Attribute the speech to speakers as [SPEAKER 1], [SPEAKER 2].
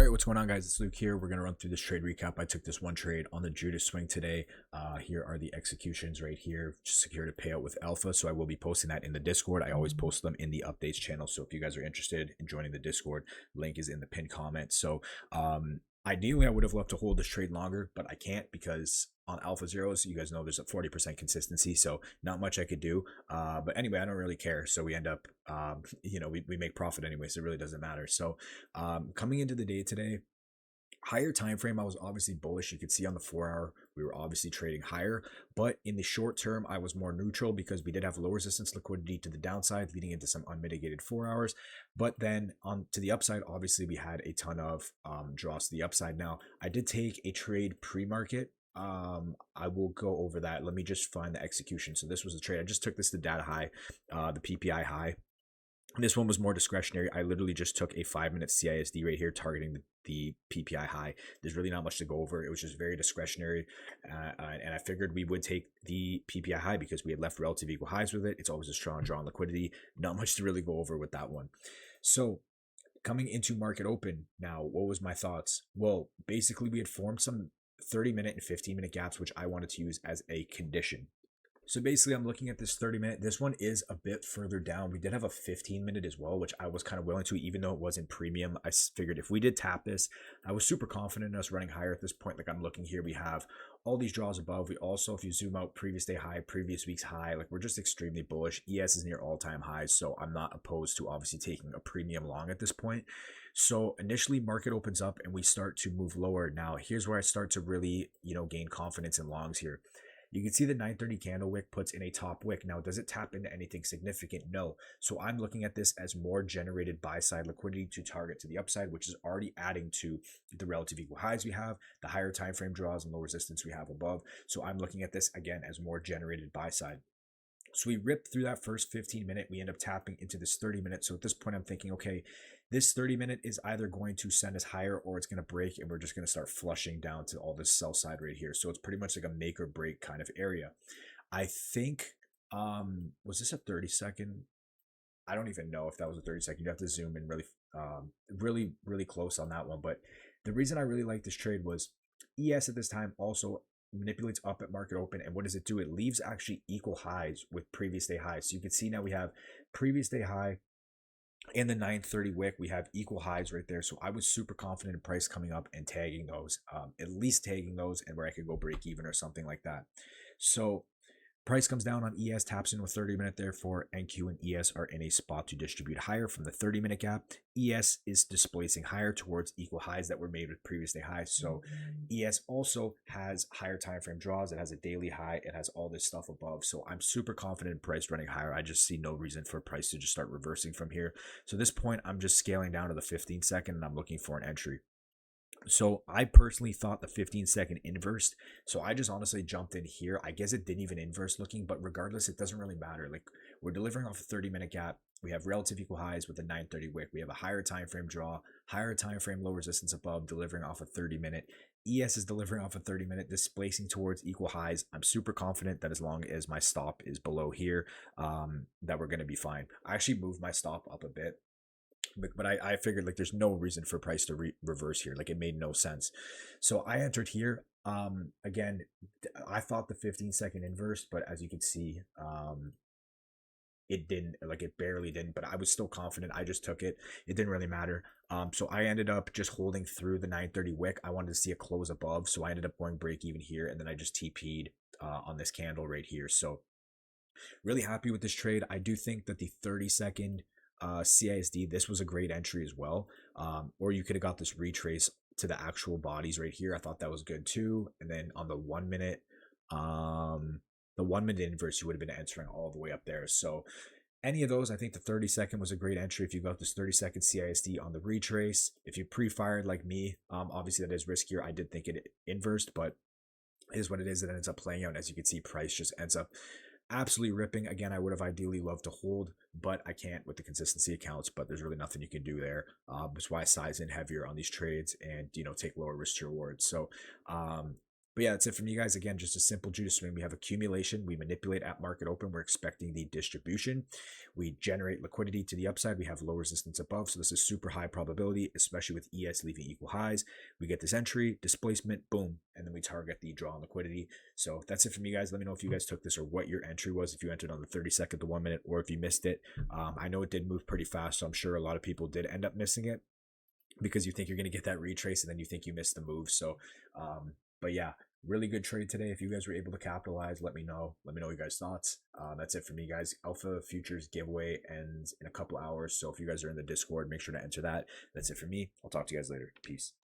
[SPEAKER 1] right, what's going on, guys? It's Luke here. We're going to run through this trade recap. I took this one trade on the Judas swing today. Here are the executions right here. Just secured a payout with Alpha, so I will be posting that in the Discord. I always post them in the updates channel, so if you guys are interested in joining the Discord, link is in the pinned comment. So ideally, I would have loved to hold this trade longer, but I can't because on Alpha Zeros, you guys know there's a 40% consistency, so not much I could do. But anyway, I don't really care. So we end up, we make profit anyway, so it really doesn't matter. So coming into the day today, higher time frame, I was obviously bullish. You could see on the 4 hour we were obviously trading higher, but in the short term I was more neutral because we did have low resistance liquidity to the downside leading into some unmitigated 4 hours. But then on to the upside, obviously we had a ton of draws to the upside. Now I did take a trade pre-market. I will go over that. Let me just find the execution. So this was a trade. I just took this to data high, the PPI high. This one was more discretionary. I literally just took a 5-minute CISD right here targeting the PPI high. There's really not much to go over. It was just very discretionary. And I figured we would take the PPI high because we had left relative equal highs with it. It's always a strong draw on liquidity. Not much to really go over with that one. So coming into market open now, what was my thoughts? Well, basically we had formed some 30-minute and 15-minute gaps, which I wanted to use as a condition. So basically, I'm looking at this 30-minute. This one is a bit further down. We did have a 15-minute as well, which I was kind of willing to, even though it wasn't premium. I figured if we did tap this, I was super confident in us running higher at this point. Like I'm looking here, we have all these draws above. We also, if you zoom out, previous day high, previous week's high, like we're just extremely bullish. ES is near all-time highs, so I'm not opposed to obviously taking a premium long at this point. So initially, market opens up and we start to move lower. Now, here's where I start to really, gain confidence in longs here. You can see the 930 candle wick puts in a top wick. Now, does it tap into anything significant? No. So I'm looking at this as more generated buy side liquidity to target to the upside, which is already adding to the relative equal highs we have, the higher time frame draws and low resistance we have above. So I'm looking at this again as more generated buy side. So we ripped through that first 15-minute. We end up tapping into this 30-minute. So at this point, I'm thinking, okay, this 30-minute is either going to send us higher or it's going to break, and we're just going to start flushing down to all this sell side right here. So it's pretty much like a make or break kind of area. I think, was this a 30-second? I don't even know if that was a 30-second. You have to zoom in really close on that one. But the reason I really like this trade was ES at this time also manipulates up at market open, and what does it do? It leaves actually equal highs with previous day highs. So you can see now we have previous day high and the 930 wick. We have equal highs right there. So I was super confident in price coming up and tagging those, at least tagging those, and where I could go break even or something like that. So price comes down on ES, taps in with 30-minute. Therefore, NQ and ES are in a spot to distribute higher from the 30-minute gap. ES is displacing higher towards equal highs that were made with previous day highs. So ES also has higher time frame draws. It has a daily high. It has all this stuff above. So I'm super confident in price running higher. I just see no reason for price to just start reversing from here. So at this point, I'm just scaling down to the 15-second and I'm looking for an entry. So I personally thought the 15-second inversed. So I just honestly jumped in here. I guess it didn't even inverse looking, but regardless, it doesn't really matter. Like we're delivering off a 30-minute gap. We have relative equal highs with the 930 wick. We have a higher time frame draw, higher time frame low resistance above, delivering off a 30-minute. ES is delivering off a 30-minute, displacing towards equal highs. I'm super confident that as long as my stop is below here, that we're going to be fine. I actually moved my stop up a bit. But I figured like there's no reason for price to reverse here. Like it made no sense. So I entered here. Again, I thought the 15-second inverse, but as you can see, it didn't, like it barely didn't, but I was still confident. I just took it. It didn't really matter. So I ended up just holding through the 930 wick. I wanted to see a close above. So I ended up going break even here. And then I just TP'd on this candle right here. So really happy with this trade. I do think that the 30-second CISD, this was a great entry as well. Or you could have got this retrace to the actual bodies right here. I thought that was good too. And then on the 1-minute, the 1-minute inverse, you would have been entering all the way up there. So any of those, I think the 30-second was a great entry if you got this 30-second CISD on the retrace. If you pre-fired like me, obviously that is riskier. I did think it inversed, but it is what it is. It ends up playing out. And as you can see, price just ends up absolutely ripping. Again, I would have ideally loved to hold, but I can't with the consistency accounts, but there's really nothing you can do there. That's why I size in heavier on these trades and, take lower risk to reward. So But yeah, that's it from you guys. Again, just a simple Judas swing. We have accumulation. We manipulate at market open. We're expecting the distribution. We generate liquidity to the upside. We have low resistance above. So this is super high probability, especially with ES leaving equal highs. We get this entry, displacement, boom, and then we target the draw on liquidity. So that's it from you guys. Let me know if you guys took this or what your entry was, if you entered on the 32nd to 1 minute, or if you missed it. I know it did move pretty fast, so I'm sure a lot of people did end up missing it because you think you're going to get that retrace and then you think you missed the move. So, but yeah, really good trade today. If you guys were able to capitalize, let me know. Let me know your guys' thoughts. That's it for me, guys. Alpha Futures giveaway ends in a couple hours. So if you guys are in the Discord, make sure to enter that. That's it for me. I'll talk to you guys later. Peace.